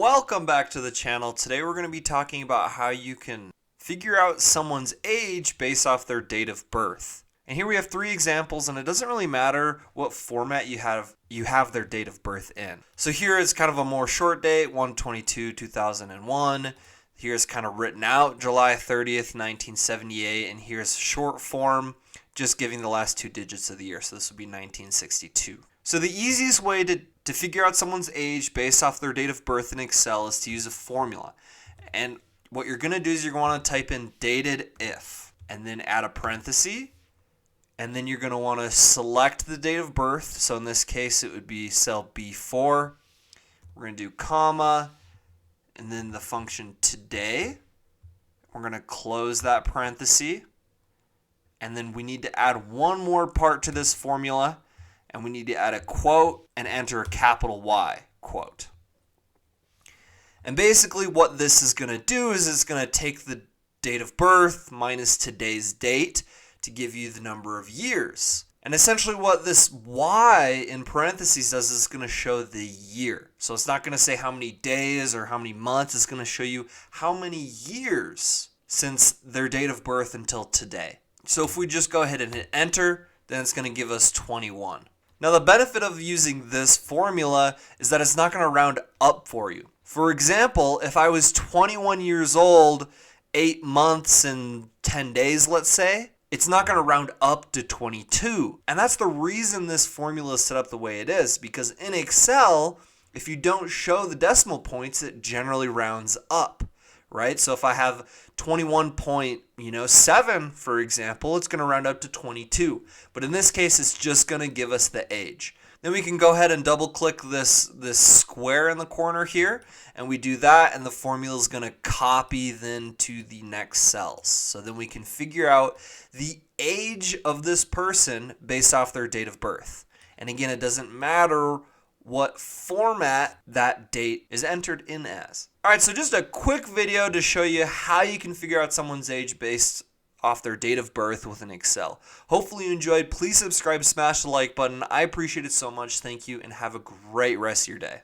Welcome back to the channel. Today we're going to be talking about how you can figure out someone's age based off their date of birth. And here we have 3 examples, and it doesn't really matter what format you have their date of birth in. So here is kind of a more short date, 1/22/2001. Here's kind of written out, July 30th, 1978, and here's short form, just giving the last 2 digits of the year. So this would be 1962. So the easiest way to figure out someone's age based off their date of birth in Excel is to use a formula. And what you're going to do is you're going to want to type in dated if, and then add a parenthesis, and then you're going to want to select the date of birth. So in this case, it would be cell B4. We're going to do comma, and then the function today. We're going to close that parenthesis, and then we need to add one more part to this formula. And we need to add a quote and enter a capital Y, quote. And basically what this is going to do is it's going to take the date of birth minus today's date to give you the number of years. And essentially what this Y in parentheses does is going to show the year. So it's not going to say how many days or how many months. It's going to show you how many years since their date of birth until today. So if we just go ahead and hit enter, then it's going to give us 21. Now the benefit of using this formula is that it's not going to round up for you. For example, if I was 21 years old, 8 months and 10 days, let's say, it's not going to round up to 22. And that's the reason this formula is set up the way it is, because in Excel, if you don't show the decimal points, it generally rounds up, right? So if I have 21.7, for example, it's going to round up to 22. But in this case, it's just going to give us the age. Then we can go ahead and double click this square in the corner here, and we do that, and the formula is going to copy then to the next cells. So then we can figure out the age of this person based off their date of birth. And again, it doesn't matter what format that date is entered in as. Alright, so just a quick video to show you how you can figure out someone's age based off their date of birth within Excel. Hopefully you enjoyed. Please subscribe, smash the like button. I appreciate it so much. Thank you, and have a great rest of your day.